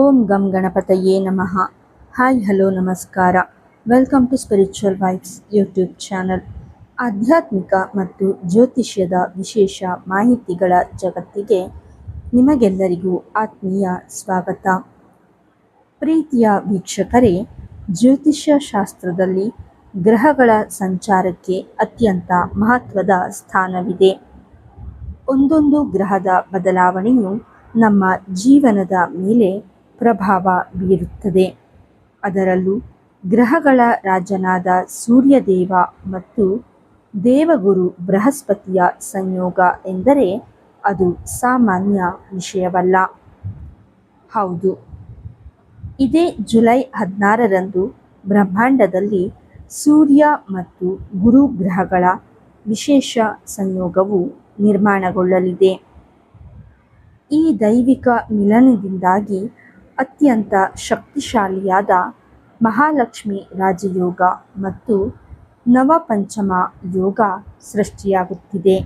ಓಂ ಗಂ ಗಣಪತಯೇ ನಮಃ. ಹಾಯ್ ಹಲೋ ನಮಸ್ಕಾರ. Welcome to spiritual vibes YouTube channel. ಆಧ್ಯಾತ್ಮಿಕ ಮತ್ತು ಜ್ಯೋತಿಷ್ಯದ ವಿಶೇಷ ಮಾಹಿತಿಗಳ ಜಗತ್ತಿಗೆ ನಿಮಗೆಲ್ಲರಿಗೂ ಆತ್ಮೀಯ ಸ್ವಾಗತ. ಪ್ರೀತಿಯ ವೀಕ್ಷಕರೇ, ಜ್ಯೋತಿಷ್ಯ ಶಾಸ್ತ್ರದಲ್ಲಿ ಗ್ರಹಗಳ ಸಂಚಾರಕ್ಕೆ ಅತ್ಯಂತ ಮಹತ್ವದ ಸ್ಥಾನವಿದೆ. ಒಂದೊಂದು ಗ್ರಹದ ಬದಲಾವಣೆಯು ನಮ್ಮ ಜೀವನದ ಮೇಲೆ ಪ್ರಭಾವ ಬೀರುತ್ತದೆ. ಅದರಲ್ಲೂ ಗ್ರಹಗಳ ರಾಜನಾದ ಸೂರ್ಯದೇವ ಮತ್ತು ದೇವಗುರು ಬೃಹಸ್ಪತಿಯ ಸಂಯೋಗ ಎಂದರೆ ಅದು ಸಾಮಾನ್ಯ ವಿಷಯವಲ್ಲ. ಹೌದು, ಇದೇ ಜುಲೈ 16ರಂದು ಬ್ರಹ್ಮಾಂಡದಲ್ಲಿ ಸೂರ್ಯ ಮತ್ತು ಗುರು ಗ್ರಹಗಳ ವಿಶೇಷ ಸಂಯೋಗವು ನಿರ್ಮಾಣಗೊಳ್ಳಲಿದೆ. ಈ ದೈವಿಕ ಮಿಲನದಿಂದಾಗಿ ಅತ್ಯಂತ ಶಕ್ತಿಶಾಲಿಯಾದ ಮಹಾಲಕ್ಷ್ಮಿ ರಾಜಯೋಗ ಮತ್ತು ನವಪಂಚಮ ಯೋಗ ಸೃಷ್ಟಿಯಾಗುತ್ತಿದೆ.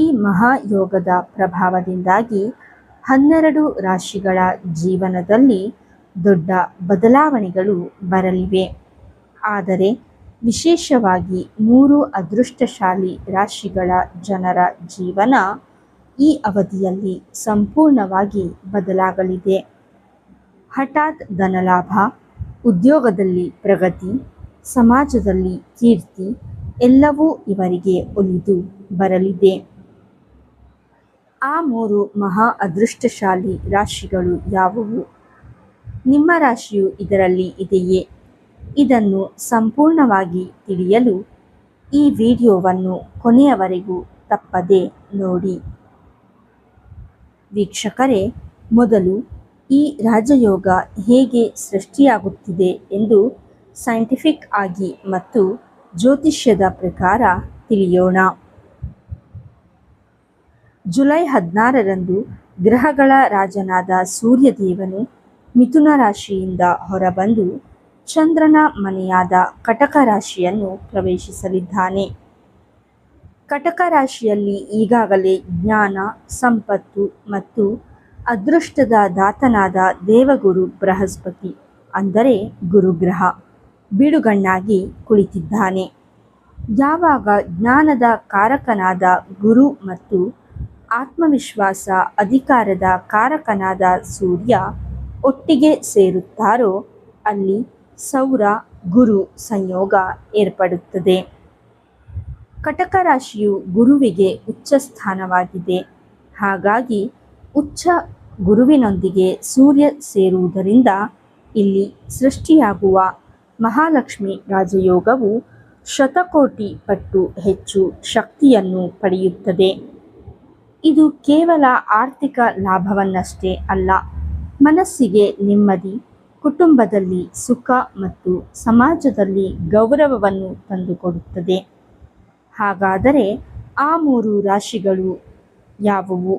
ಈ ಮಹಾಯೋಗದ ಪ್ರಭಾವದಿಂದಾಗಿ 12 ರಾಶಿಗಳ ಜೀವನದಲ್ಲಿ ದೊಡ್ಡ ಬದಲಾವಣೆಗಳು ಬರಲಿವೆ. ಆದರೆ ವಿಶೇಷವಾಗಿ 3 ಅದೃಷ್ಟಶಾಲಿ ರಾಶಿಗಳ ಜನರ ಜೀವನ ಈ ಅವಧಿಯಲ್ಲಿ ಸಂಪೂರ್ಣವಾಗಿ ಬದಲಾಗಲಿದೆ. ಹಠಾತ್ ಧನಲಾಭ, ಉದ್ಯೋಗದಲ್ಲಿ ಪ್ರಗತಿ, ಸಮಾಜದಲ್ಲಿ ಕೀರ್ತಿ ಎಲ್ಲವೂ ಇವರಿಗೆ ಒಲಿದು ಬರಲಿದೆ. ಆ 3 ಮಹಾ ಅದೃಷ್ಟಶಾಲಿ ರಾಶಿಗಳು ಯಾವುವು? ನಿಮ್ಮ ರಾಶಿಯು ಇದರಲ್ಲಿ ಇದೆಯೇ? ಇದನ್ನು ಸಂಪೂರ್ಣವಾಗಿ ತಿಳಿಯಲು ಈ ವಿಡಿಯೋವನ್ನು ಕೊನೆಯವರೆಗೂ ತಪ್ಪದೆ ನೋಡಿ. ವೀಕ್ಷಕರೇ, ಮೊದಲು ಈ ರಾಜಯೋಗ ಹೇಗೆ ಸೃಷ್ಟಿಯಾಗುತ್ತಿದೆ ಎಂದು ಸೈಂಟಿಫಿಕ್ ಆಗಿ ಮತ್ತು ಜ್ಯೋತಿಷ್ಯದ ಪ್ರಕಾರ ತಿಳಿಯೋಣ. ಜುಲೈ 16ರಂದು ಗ್ರಹಗಳ ರಾಜನಾದ ಸೂರ್ಯದೇವನು ಮಿಥುನ ರಾಶಿಯಿಂದ ಹೊರಬಂದು ಚಂದ್ರನ ಮನೆಯಾದ ಕಟಕ ರಾಶಿಯನ್ನು ಪ್ರವೇಶಿಸಲಿದ್ದಾನೆ. ಕಟಕ ರಾಶಿಯಲ್ಲಿ ಈಗಾಗಲೇ ಜ್ಞಾನ, ಸಂಪತ್ತು ಮತ್ತು ಅದೃಷ್ಟದ ದಾತನಾದ ದೇವಗುರು ಬೃಹಸ್ಪತಿ ಅಂದರೆ ಗುರುಗ್ರಹ ಬೀಡುಗಣ್ಣಾಗಿ ಕುಳಿತಿದ್ದಾನೆ. ಯಾವಾಗ ಜ್ಞಾನದ ಕಾರಕನಾದ ಗುರು ಮತ್ತು ಆತ್ಮವಿಶ್ವಾಸ, ಅಧಿಕಾರದ ಕಾರಕನಾದ ಸೂರ್ಯ ಒಟ್ಟಿಗೆ ಸೇರುತ್ತಾರೋ ಅಲ್ಲಿ ಸೌರ ಗುರು ಸಂಯೋಗ ಏರ್ಪಡುತ್ತದೆ. ಕಟಕ ರಾಶಿಯು ಗುರುವಿಗೆ ಉಚ್ಚ ಸ್ಥಾನವಾಗಿದೆ. ಹಾಗಾಗಿ ಉಚ್ಚ ಗುರುವಿನೊಂದಿಗೆ ಸೂರ್ಯ ಸೇರುವುದರಿಂದ ಇಲ್ಲಿ ಸೃಷ್ಟಿಯಾಗುವ ಮಹಾಲಕ್ಷ್ಮಿ ರಾಜಯೋಗವು ಶತಕೋಟಿ ಪಟ್ಟು ಹೆಚ್ಚು ಶಕ್ತಿಯನ್ನು ಪಡೆಯುತ್ತದೆ. ಇದು ಕೇವಲ ಆರ್ಥಿಕ ಲಾಭವನ್ನಷ್ಟೇ ಅಲ್ಲ, ಮನಸ್ಸಿಗೆ ನೆಮ್ಮದಿ, ಕುಟುಂಬದಲ್ಲಿ ಸುಖ ಮತ್ತು ಸಮಾಜದಲ್ಲಿ ಗೌರವವನ್ನು ತಂದುಕೊಡುತ್ತದೆ. ಹಾಗಾದರೆ ಆ 3 ರಾಶಿಗಳು ಯಾವುವು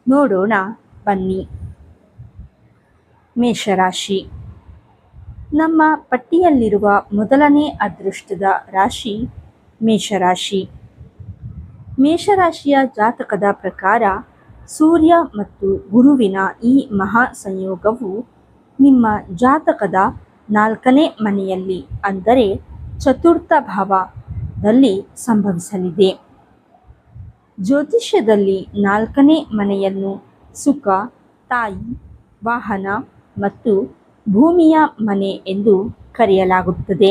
ನೋಡೋಣ ಬನ್ನಿ. ಮೇಷರಾಶಿ. ನಮ್ಮ ಪಟ್ಟಿಯಲ್ಲಿರುವ ಮೊದಲನೇ ಅದೃಷ್ಟದ ರಾಶಿ ಮೇಷರಾಶಿ. ಮೇಷರಾಶಿಯ ಜಾತಕದ ಪ್ರಕಾರ ಸೂರ್ಯ ಮತ್ತು ಗುರುವಿನ ಈ ಮಹಾ ಸಂಯೋಗವು ನಿಮ್ಮ ಜಾತಕದ 4ನೇ ಮನೆಯಲ್ಲಿ ಅಂದರೆ ಚತುರ್ಥ ಭಾವದಲ್ಲಿ ಸಂಭವಿಸಲಿದೆ. ಜ್ಯೋತಿಷ್ಯದಲ್ಲಿ 4ನೇ ಮನೆಯನ್ನು ಸುಖ, ತಾಯಿ, ವಾಹನ ಮತ್ತು ಭೂಮಿಯ ಮನೆ ಎಂದು ಕರೆಯಲಾಗುತ್ತದೆ.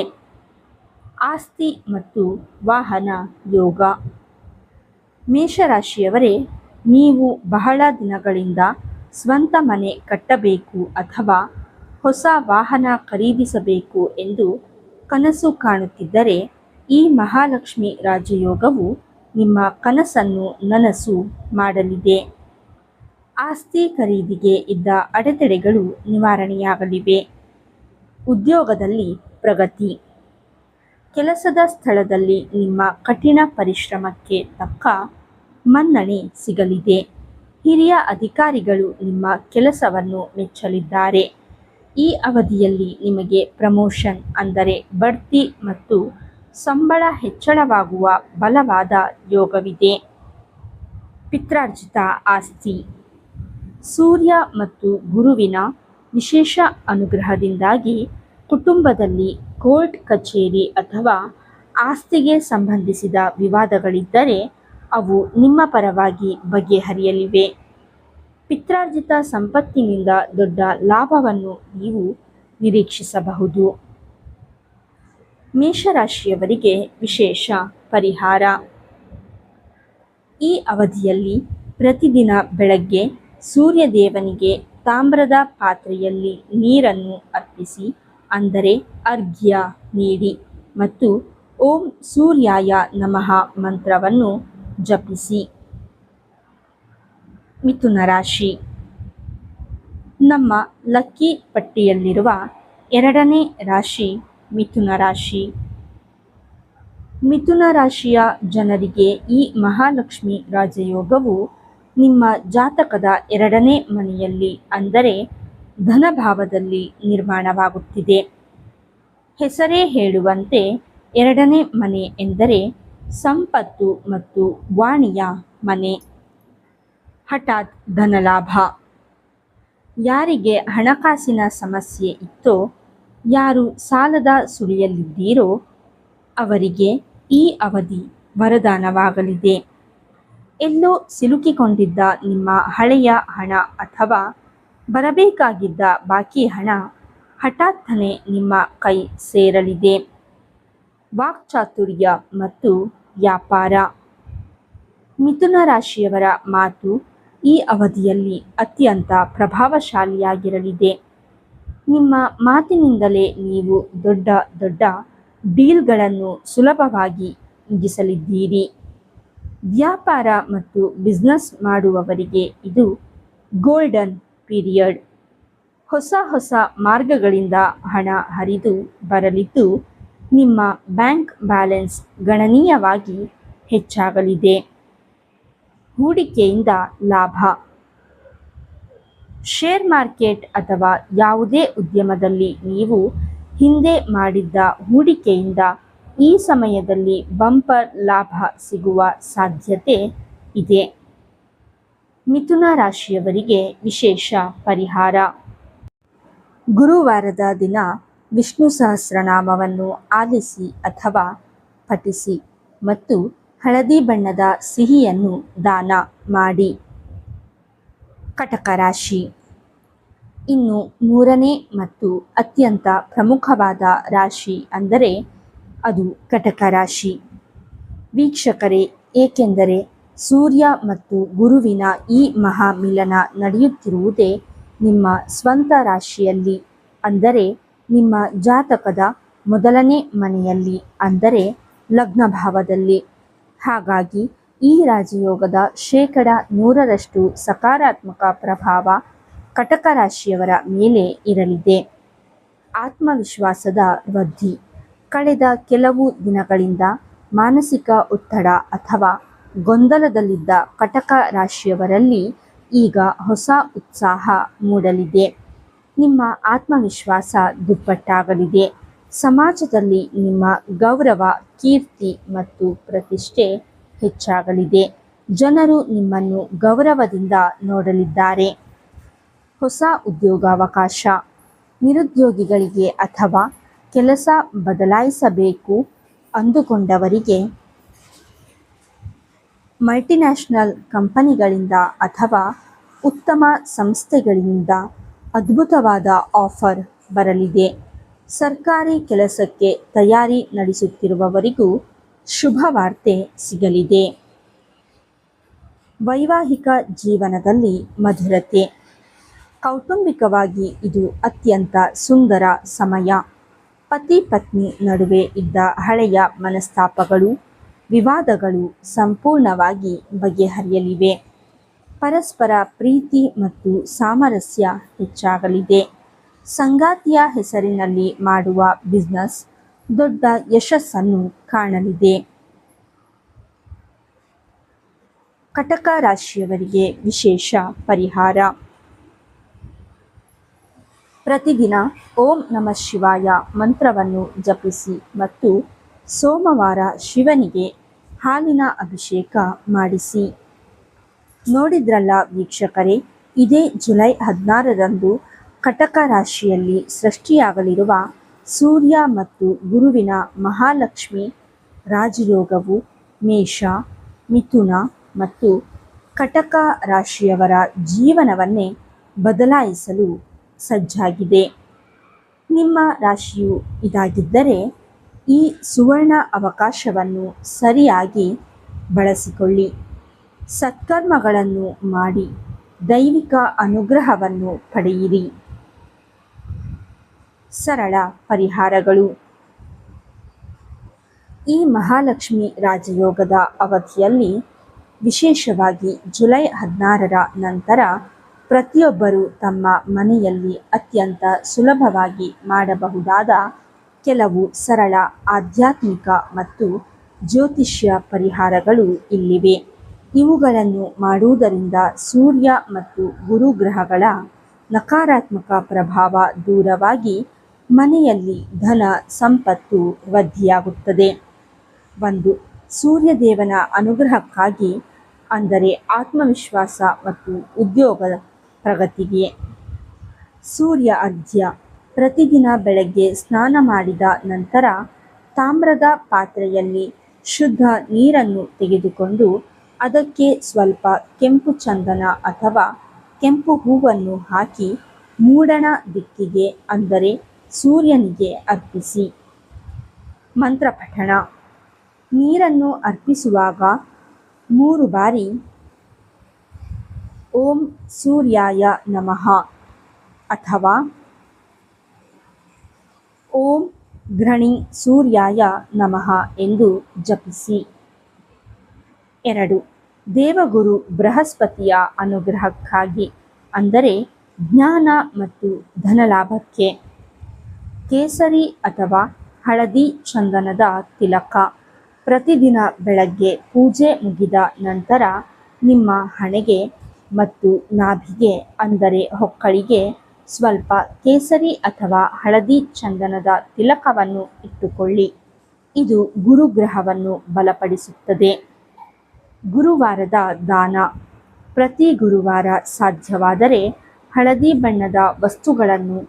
ಆಸ್ತಿ ಮತ್ತು ವಾಹನ ಯೋಗ. ಮೇಷರಾಶಿಯವರೇ, ನೀವು ಬಹಳ ದಿನಗಳಿಂದ ಸ್ವಂತ ಮನೆ ಕಟ್ಟಬೇಕು ಅಥವಾ ಹೊಸ ವಾಹನ ಖರೀದಿಸಬೇಕು ಎಂದು ಕನಸು ಕಾಣುತ್ತಿದ್ದರೆ ಈ ಮಹಾಲಕ್ಷ್ಮಿ ರಾಜಯೋಗವು ನಿಮ್ಮ ಕನಸನ್ನು ನನಸು ಮಾಡಲಿದೆ. ಆಸ್ತಿ ಖರೀದಿಗೆ ಇದ್ದ ಅಡೆತಡೆಗಳು ನಿವಾರಣೆಯಾಗಲಿವೆ. ಉದ್ಯೋಗದಲ್ಲಿ ಪ್ರಗತಿ. ಕೆಲಸದ ಸ್ಥಳದಲ್ಲಿ ನಿಮ್ಮ ಕಠಿಣ ಪರಿಶ್ರಮಕ್ಕೆ ತಕ್ಕ ಮನ್ನಣೆ ಸಿಗಲಿದೆ. ಹಿರಿಯ ಅಧಿಕಾರಿಗಳು ನಿಮ್ಮ ಕೆಲಸವನ್ನು ಮೆಚ್ಚಲಿದ್ದಾರೆ. ಈ ಅವಧಿಯಲ್ಲಿ ನಿಮಗೆ ಪ್ರಮೋಷನ್ ಅಂದರೆ ಬಡ್ತಿ ಮತ್ತು ಸಂಬಳ ಹೆಚ್ಚಳವಾಗುವ ಬಲವಾದ ಯೋಗವಿದೆ. ಪಿತ್ರಾರ್ಜಿತ ಆಸ್ತಿ. ಸೂರ್ಯ ಮತ್ತು ಗುರುವಿನ ವಿಶೇಷ ಅನುಗ್ರಹದಿಂದಾಗಿ ಕುಟುಂಬದಲ್ಲಿ ಕೋರ್ಟ್ ಕಚೇರಿ ಅಥವಾ ಆಸ್ತಿಗೆ ಸಂಬಂಧಿಸಿದ ವಿವಾದಗಳಿದ್ದರೆ ಅವು ನಿಮ್ಮ ಪರವಾಗಿ ಬಗೆಹರಿಯಲಿವೆ. ಪಿತ್ರಾರ್ಜಿತ ಸಂಪತ್ತಿನಿಂದ ದೊಡ್ಡ ಲಾಭವನ್ನು ನೀವು ನಿರೀಕ್ಷಿಸಬಹುದು. ಮೇಷರಾಶಿಯವರಿಗೆ ವಿಶೇಷ ಪರಿಹಾರ. ಈ ಅವಧಿಯಲ್ಲಿ ಪ್ರತಿದಿನ ಬೆಳಗ್ಗೆ ಸೂರ್ಯದೇವನಿಗೆ ತಾಮ್ರದ ಪಾತ್ರೆಯಲ್ಲಿ ನೀರನ್ನು ಅರ್ಪಿಸಿ, ಅಂದರೆ ಅರ್ಘ್ಯ ನೀಡಿ, ಮತ್ತು ಓಂ ಸೂರ್ಯಾಯ ನಮಃ ಮಂತ್ರವನ್ನು ಜಪಿಸಿ. ಮಿಥುನ ರಾಶಿ. ನಮ್ಮ ಲಕ್ಕಿ ಪಟ್ಟಿಯಲ್ಲಿರುವ 2ನೇ ರಾಶಿ ಮಿಥುನ ರಾಶಿ. ಮಿಥುನ ರಾಶಿಯ ಜನರಿಗೆ ಈ ಮಹಾಲಕ್ಷ್ಮಿ ರಾಜಯೋಗವು ನಿಮ್ಮ ಜಾತಕದ 2ನೇ ಮನೆಯಲ್ಲಿ, ಅಂದರೆ ಧನಭಾವದಲ್ಲಿ ನಿರ್ಮಾಣವಾಗುತ್ತಿದೆ. ಹೆಸರೇ ಹೇಳುವಂತೆ 2ನೇ ಮನೆ ಎಂದರೆ ಸಂಪತ್ತು ಮತ್ತು ವಾಣಿಯ ಮನೆ. ಹಠಾತ್ ಧನಲಾಭ. ಯಾರಿಗೆ ಹಣಕಾಸಿನ ಸಮಸ್ಯೆ ಇತ್ತೋ, ಯಾರು ಸಾಲದ ಸುಳಿಯಲ್ಲಿದ್ದೀರೋ ಅವರಿಗೆ ಈ ಅವಧಿ ವರದಾನವಾಗಲಿದೆ. ಎಲ್ಲೋ ಸಿಲುಕಿಕೊಂಡಿದ್ದ ನಿಮ್ಮ ಹಳೆಯ ಹಣ ಅಥವಾ ಬರಬೇಕಾಗಿದ್ದ ಬಾಕಿ ಹಣ ಹಠಾತ್ತನೆ ನಿಮ್ಮ ಕೈ ಸೇರಲಿದೆ. ವಾಕ್ಚಾತುರ್ಯ ಮತ್ತು ವ್ಯಾಪಾರ. ಮಿಥುನ ರಾಶಿಯವರ ಮಾತು ಈ ಅವಧಿಯಲ್ಲಿ ಅತ್ಯಂತ ಪ್ರಭಾವಶಾಲಿಯಾಗಿರಲಿದೆ. ನಿಮ್ಮ ಮಾತಿನಿಂದಲೇ ನೀವು ದೊಡ್ಡ ದೊಡ್ಡ ಡೀಲ್ಗಳನ್ನು ಸುಲಭವಾಗಿ ಮುಗಿಸಲಿದ್ದೀರಿ. ವ್ಯಾಪಾರ ಮತ್ತು ಬಿಸ್ನೆಸ್ ಮಾಡುವವರಿಗೆ ಇದು ಗೋಲ್ಡನ್ ಪೀರಿಯಡ್. ಹೊಸ ಹೊಸ ಮಾರ್ಗಗಳಿಂದ ಹಣ ಹರಿದು ಬರಲಿದ್ದು, ನಿಮ್ಮ ಬ್ಯಾಂಕ್ ಬ್ಯಾಲೆನ್ಸ್ ಗಣನೀಯವಾಗಿ ಹೆಚ್ಚಾಗಲಿದೆ. ಹೂಡಿಕೆಯಿಂದ ಲಾಭ. ಶೇರ್ ಮಾರ್ಕೆಟ್ ಅಥವಾ ಯಾವುದೇ ಉದ್ಯಮದಲ್ಲಿ ನೀವು ಹಿಂದೆ ಮಾಡಿದ್ದ ಹೂಡಿಕೆಯಿಂದ ಈ ಸಮಯದಲ್ಲಿ ಬಂಪರ್ ಲಾಭ ಸಿಗುವ ಸಾಧ್ಯತೆ ಇದೆ. ಮಿಥುನ ರಾಶಿಯವರಿಗೆ ವಿಶೇಷ ಪರಿಹಾರ. ಗುರುವಾರದ ದಿನ ವಿಷ್ಣು ಸಹಸ್ರನಾಮವನ್ನು ಆಲಿಸಿ ಅಥವಾ ಪಠಿಸಿ ಮತ್ತು ಹಳದಿ ಬಣ್ಣದ ಸಿಹಿಯನ್ನು ದಾನ ಮಾಡಿ. ಕಟಕ ರಾಶಿ. ಇನ್ನು 3ನೇ ಮತ್ತು ಅತ್ಯಂತ ಪ್ರಮುಖವಾದ ರಾಶಿ ಅಂದರೆ ಅದು ಕಟಕ ರಾಶಿ. ವೀಕ್ಷಕರೇ, ಏಕೆಂದರೆ ಸೂರ್ಯ ಮತ್ತು ಗುರುವಿನ ಈ ಮಹಾಮಿಲನ ನಡೆಯುತ್ತಿರುವುದೇ ನಿಮ್ಮ ಸ್ವಂತ ರಾಶಿಯಲ್ಲಿ, ಅಂದರೆ ನಿಮ್ಮ ಜಾತಕದ 1ನೇ ಮನೆಯಲ್ಲಿ, ಅಂದರೆ ಲಗ್ನ ಭಾವದಲ್ಲಿ. ಹಾಗಾಗಿ ಈ ರಾಜಯೋಗದ 100% ಸಕಾರಾತ್ಮಕ ಪ್ರಭಾವ ಕಟಕ ರಾಶಿಯವರ ಮೇಲೆ ಇರಲಿದೆ. ಆತ್ಮವಿಶ್ವಾಸದ ವೃದ್ಧಿ. ಕಳೆದ ಕೆಲವು ದಿನಗಳಿಂದ ಮಾನಸಿಕ ಒತ್ತಡ ಅಥವಾ ಗೊಂದಲದಲ್ಲಿದ್ದ ಕಟಕ ರಾಶಿಯವರಲ್ಲಿ ಈಗ ಹೊಸ ಉತ್ಸಾಹ ಮೂಡಲಿದೆ. ನಿಮ್ಮ ಆತ್ಮವಿಶ್ವಾಸ ದುಪ್ಪಟ್ಟಾಗಲಿದೆ. ಸಮಾಜದಲ್ಲಿ ನಿಮ್ಮ ಗೌರವ, ಕೀರ್ತಿ ಮತ್ತು ಪ್ರತಿಷ್ಠೆ ಹೆಚ್ಚಾಗಲಿದೆ. ಜನರು ನಿಮ್ಮನ್ನು ಗೌರವದಿಂದ ನೋಡಲಿದ್ದಾರೆ. ಹೊಸ ಉದ್ಯೋಗಾವಕಾಶ. ನಿರುದ್ಯೋಗಿಗಳಿಗೆ ಅಥವಾ ಕೆಲಸ ಬದಲಾಯಿಸಬೇಕು ಅಂದುಕೊಂಡವರಿಗೆ ಮಲ್ಟಿನ್ಯಾಷನಲ್ ಕಂಪನಿಗಳಿಂದ ಅಥವಾ ಉತ್ತಮ ಸಂಸ್ಥೆಗಳಿಂದ ಅದ್ಭುತವಾದ ಆಫರ್ ಬರಲಿದೆ. ಸರ್ಕಾರಿ ಕೆಲಸಕ್ಕೆ ತಯಾರಿ ನಡೆಸುತ್ತಿರುವವರಿಗೂ ಶುಭವಾರ್ತೆ ಸಿಗಲಿದೆ. ವೈವಾಹಿಕ ಜೀವನದಲ್ಲಿ ಮಧುರತೆ. ಕೌಟುಂಬಿಕವಾಗಿ ಇದು ಅತ್ಯಂತ ಸುಂದರ ಸಮಯ. ಪತಿ ಪತ್ನಿ ನಡುವೆ ಇದ್ದ ಹಳೆಯ ಮನಸ್ತಾಪಗಳು, ವಿವಾದಗಳು ಸಂಪೂರ್ಣವಾಗಿ ಬಗೆಹರಿಯಲಿವೆ. ಪರಸ್ಪರ ಪ್ರೀತಿ ಮತ್ತು ಸಾಮರಸ್ಯ ಹೆಚ್ಚಾಗಲಿದೆ. ಸಂಗಾತಿಯ ಹೆಸರಿನಲ್ಲಿ ಮಾಡುವ ಬಿಸ್ನೆಸ್ ದೊಡ್ಡ ಯಶಸ್ಸನ್ನು ಕಾಣಲಿದೆ. ಕಟಕ ರಾಶಿಯವರಿಗೆ ವಿಶೇಷ ಪರಿಹಾರ. ಪ್ರತಿದಿನ ಓಂ ನಮಃ ಶಿವಾಯ ಮಂತ್ರವನ್ನು ಜಪಿಸಿ ಮತ್ತು ಸೋಮವಾರ ಶಿವನಿಗೆ ಹಾಲಿನ ಅಭಿಷೇಕ ಮಾಡಿಸಿ. ನೋಡಿದ್ರಲ್ಲ ವೀಕ್ಷಕರೇ, ಇದೇ ಜುಲೈ 16ರಂದು ಕಟಕ ರಾಶಿಯಲ್ಲಿ ಸೃಷ್ಟಿಯಾಗಲಿರುವ ಸೂರ್ಯ ಮತ್ತು ಗುರುವಿನ ಮಹಾಲಕ್ಷ್ಮಿ ರಾಜಯೋಗವು ಮೇಷ, ಮಿಥುನ ಮತ್ತು ಕಟಕ ರಾಶಿಯವರ ಜೀವನವನ್ನೇ ಬದಲಾಯಿಸಲು ಸಜ್ಜಾಗಿದೆ. ನಿಮ್ಮ ರಾಶಿಯು ಇದಾಗಿದ್ದರೆ ಈ ಸುವರ್ಣ ಅವಕಾಶವನ್ನು ಸರಿಯಾಗಿ ಬಳಸಿಕೊಳ್ಳಿ. ಸತ್ಕರ್ಮಗಳನ್ನು ಮಾಡಿ ದೈವಿಕ ಅನುಗ್ರಹವನ್ನು ಪಡೆಯಿರಿ. ಸರಳ ಪರಿಹಾರಗಳು. ಈ ಮಹಾಲಕ್ಷ್ಮಿ ರಾಜಯೋಗದ ಅವಧಿಯಲ್ಲಿ, ವಿಶೇಷವಾಗಿ ಜುಲೈ 16ರ ನಂತರ, ಪ್ರತಿಯೊಬ್ಬರೂ ತಮ್ಮ ಮನೆಯಲ್ಲಿ ಅತ್ಯಂತ ಸುಲಭವಾಗಿ ಮಾಡಬಹುದಾದ ಕೆಲವು ಸರಳ ಆಧ್ಯಾತ್ಮಿಕ ಮತ್ತು ಜ್ಯೋತಿಷ್ಯ ಪರಿಹಾರಗಳು ಇಲ್ಲಿವೆ. ಇವುಗಳನ್ನು ಮಾಡುವುದರಿಂದ ಸೂರ್ಯ ಮತ್ತು ಗುರು ಗ್ರಹಗಳ ನಕಾರಾತ್ಮಕ ಪ್ರಭಾವ ದೂರವಾಗಿ ಮನೆಯಲ್ಲಿ ಧನ ಸಂಪತ್ತು ವೃದ್ಧಿಯಾಗುತ್ತದೆ. 1. ಸೂರ್ಯದೇವನ ಅನುಗ್ರಹಕ್ಕಾಗಿ, ಅಂದರೆ ಆತ್ಮವಿಶ್ವಾಸ ಮತ್ತು ಉದ್ಯೋಗ ಪ್ರಗತಿಗೆ. ಸೂರ್ಯ ಅರ್ಘ್ಯ. ಪ್ರತಿದಿನ ಬೆಳಗ್ಗೆ ಸ್ನಾನ ಮಾಡಿದ ನಂತರ ತಾಮ್ರದ ಪಾತ್ರೆಯಲ್ಲಿ ಶುದ್ಧ ನೀರನ್ನು ತೆಗೆದುಕೊಂಡು ಅದಕ್ಕೆ ಸ್ವಲ್ಪ ಕೆಂಪು ಚಂದನ ಅಥವಾ ಕೆಂಪು ಹೂವನ್ನು ಹಾಕಿ ಮೂಡಣ ದಿಕ್ಕಿಗೆ, ಅಂದರೆ ಸೂರ್ಯನಿಗೆ ಅರ್ಪಿಸಿ. ಮಂತ್ರಪಠಣ. ನೀರನ್ನು ಅರ್ಪಿಸುವಾಗ 3 ಬಾರಿ ಓಂ ಸೂರ್ಯಾಯ ನಮಃ ಅಥವಾ ಓಂ ಘೃಣಿ ಸೂರ್ಯಾಯ ನಮಃ ಎಂದು ಜಪಿಸಿ. 2. ದೇವಗುರು ಬೃಹಸ್ಪತಿಯ ಅನುಗ್ರಹಕ್ಕಾಗಿ, ಅಂದರೆ ಜ್ಞಾನ ಮತ್ತು ಧನಲಾಭಕ್ಕೆ. ಕೇಸರಿ ಅಥವಾ ಹಳದಿ ಚಂದನದ ತಿಲಕ. ಪ್ರತಿದಿನ ಬೆಳಗ್ಗೆ ಪೂಜೆ ಮುಗಿದ ನಂತರ ನಿಮ್ಮ ಹಣೆಗೆ ಮತ್ತು ನಾಭಿಗೆ, ಅಂದರೆ ಹೊಕ್ಕಳಿಗೆ ಸ್ವಲ್ಪ ಕೇಸರಿ ಅಥವಾ ಹಳದಿ ಚಂದನದ ತಿಲಕವನ್ನು ಇಟ್ಟುಕೊಳ್ಳಿ. ಇದು ಗುರುಗ್ರಹವನ್ನು ಬಲಪಡಿಸುತ್ತದೆ. ಗುರುವಾರದ ದಾನ. ಪ್ರತಿ ಗುರುವಾರ ಸಾಧ್ಯವಾದರೆ ಹಳದಿ ಬಣ್ಣದ ವಸ್ತುಗಳನ್ನು,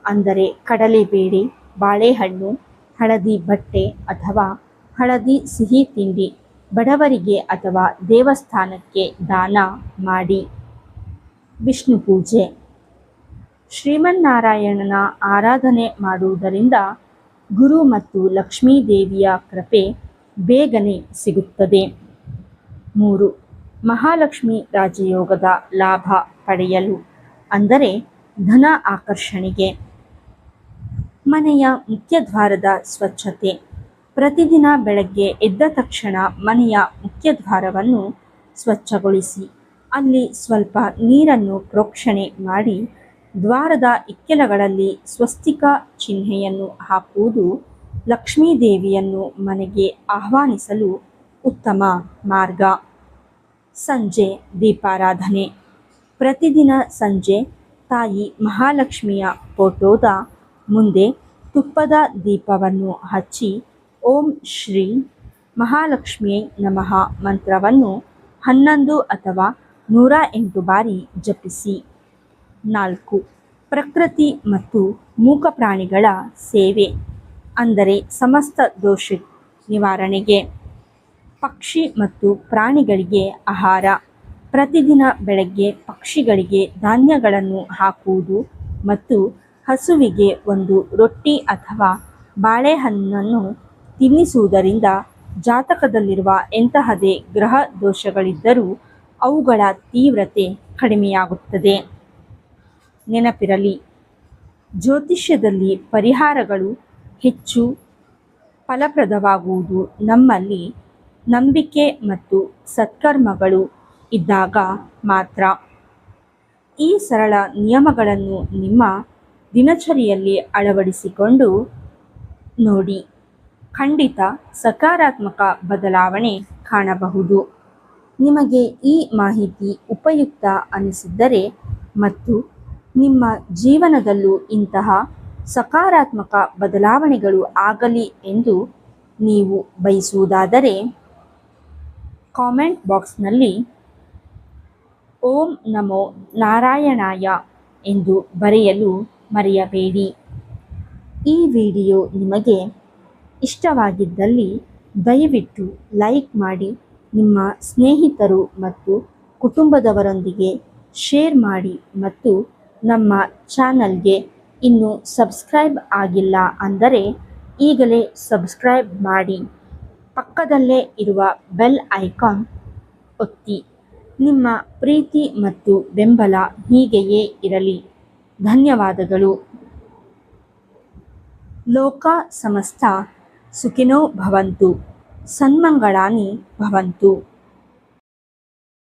ಅಂದರೆ ಕಡಲೆಬೇಳೆ, ಬಾಳೆಹಣ್ಣು, ಹಳದಿ ಬಟ್ಟೆ ಅಥವಾ ಹಳದಿ ಸಿಹಿ ತಿಂಡಿ ಬಡವರಿಗೆ ಅಥವಾ ದೇವಸ್ಥಾನಕ್ಕೆ ದಾನ ಮಾಡಿ. ವಿಷ್ಣು ಪೂಜೆ. ಶ್ರೀಮನ್ನಾರಾಯಣನ ಆರಾಧನೆ ಮಾಡುವುದರಿಂದ ಗುರು ಮತ್ತು ಲಕ್ಷ್ಮೀ ದೇವಿಯ ಕೃಪೆ ಬೇಗನೆ ಸಿಗುತ್ತದೆ. 3. ಮಹಾಲಕ್ಷ್ಮಿ ರಾಜಯೋಗದ ಲಾಭ ಪಡೆಯಲು, ಅಂದರೆ ಧನ ಆಕರ್ಷಣೆಗೆ. ಮನೆಯ ಮುಖ್ಯದ್ವಾರದ ಸ್ವಚ್ಛತೆ. ಪ್ರತಿದಿನ ಬೆಳಗ್ಗೆ ಎದ್ದ ತಕ್ಷಣ ಮನೆಯ ಮುಖ್ಯದ್ವಾರವನ್ನು ಸ್ವಚ್ಛಗೊಳಿಸಿ ಅಲ್ಲಿ ಸ್ವಲ್ಪ ನೀರನ್ನು ಪ್ರೋಕ್ಷಣೆ ಮಾಡಿ ದ್ವಾರದ ಇಕ್ಕೆಲಗಳಲ್ಲಿ ಸ್ವಸ್ತಿಕ ಚಿಹ್ನೆಯನ್ನು ಹಾಕುವುದು ಲಕ್ಷ್ಮೀದೇವಿಯನ್ನು ಮನೆಗೆ ಆಹ್ವಾನಿಸಲು ಉತ್ತಮ ಮಾರ್ಗ. ಸಂಜೆ ದೀಪಾರಾಧನೆ. ಪ್ರತಿದಿನ ಸಂಜೆ ತಾಯಿ ಮಹಾಲಕ್ಷ್ಮಿಯ ಫೋಟೋದ ಮುಂದೆ ತುಪ್ಪದ ದೀಪವನ್ನು ಹಚ್ಚಿ ಓಂ ಶ್ರೀ ಮಹಾಲಕ್ಷ್ಮಿಯೇ ನಮಃ ಮಂತ್ರವನ್ನು 11 ಅಥವಾ 108 ಬಾರಿ ಜಪಿಸಿ. 4. ಪ್ರಕೃತಿ ಮತ್ತು ಮೂಕ ಪ್ರಾಣಿಗಳ ಸೇವೆ, ಅಂದರೆ ಸಮಸ್ತ ದೋಷ ನಿವಾರಣೆಗೆ. ಪಕ್ಷಿ ಮತ್ತು ಪ್ರಾಣಿಗಳಿಗೆ ಆಹಾರ. ಪ್ರತಿದಿನ ಬೆಳಗ್ಗೆ ಪಕ್ಷಿಗಳಿಗೆ ಧಾನ್ಯಗಳನ್ನು ಹಾಕುವುದು ಮತ್ತು ಹಸುವಿಗೆ ಒಂದು ರೊಟ್ಟಿ ಅಥವಾ ಬಾಳೆಹಣ್ಣನ್ನು ತಿನ್ನಿಸುವುದರಿಂದ ಜಾತಕದಲ್ಲಿರುವ ಎಂತಹದೇ ಗ್ರಹ ದೋಷಗಳಿದ್ದರೂ ಅವುಗಳ ತೀವ್ರತೆ ಕಡಿಮೆಯಾಗುತ್ತದೆ. ನೆನಪಿರಲಿ, ಜ್ಯೋತಿಷ್ಯದಲ್ಲಿ ಪರಿಹಾರಗಳು ಹೆಚ್ಚು ಫಲಪ್ರದವಾಗುವುದು ನಮ್ಮಲ್ಲಿ ನಂಬಿಕೆ ಮತ್ತು ಸತ್ಕರ್ಮಗಳು ಇದ್ದಾಗ ಮಾತ್ರ. ಈ ಸರಳ ನಿಯಮಗಳನ್ನು ನಿಮ್ಮ ದಿನಚರಿಯಲ್ಲಿ ಅಳವಡಿಸಿಕೊಂಡು ನೋಡಿ, ಖಂಡಿತ ಸಕಾರಾತ್ಮಕ ಬದಲಾವಣೆ ಕಾಣಬಹುದು. ನಿಮಗೆ ಈ ಮಾಹಿತಿ ಉಪಯುಕ್ತ ಅನಿಸಿದ್ದರೆ ಮತ್ತು ನಿಮ್ಮ ಜೀವನದಲ್ಲೂ ಇಂತಹ ಸಕಾರಾತ್ಮಕ ಬದಲಾವಣೆಗಳು ಆಗಲಿ ಎಂದು ನೀವು ಬಯಸುವುದಾದರೆ ಕಾಮೆಂಟ್ ಬಾಕ್ಸ್ನಲ್ಲಿ ಓಂ ನಮೋ ನಾರಾಯಣಾಯ ಎಂದು ಬರೆಯಲು ಮರೆಯಬೇಡಿ. ಈ ವಿಡಿಯೋ ನಿಮಗೆ ಇಷ್ಟವಾಗಿದ್ದಲ್ಲಿ ದಯವಿಟ್ಟು ಲೈಕ್ ಮಾಡಿ, ನಿಮ್ಮ ಸ್ನೇಹಿತರು ಮತ್ತು ಕುಟುಂಬದವರೊಂದಿಗೆ ಶೇರ್ ಮಾಡಿ ಮತ್ತು ನಮ್ಮ ಚಾನಲ್ಗೆ ಇನ್ನೂ ಸಬ್ಸ್ಕ್ರೈಬ್ ಆಗಿಲ್ಲ ಅಂದರೆ ಈಗಲೇ ಸಬ್ಸ್ಕ್ರೈಬ್ ಮಾಡಿ, ಪಕ್ಕದಲ್ಲೇ ಇರುವ ಬೆಲ್ ಐಕಾನ್ ಒತ್ತಿ. ನಿಮ್ಮ ಪ್ರೀತಿ ಮತ್ತು ಬೆಂಬಲ ಹೀಗೆಯೇ ಇರಲಿ. ಧನ್ಯವಾದಗಳು. ಲೋಕಾ ಸಮಸ್ತ ಸುಖಿನೋ ಭವಂತು. ಸನ್ಮಂಗಳಾನಿ ಭವಂತು.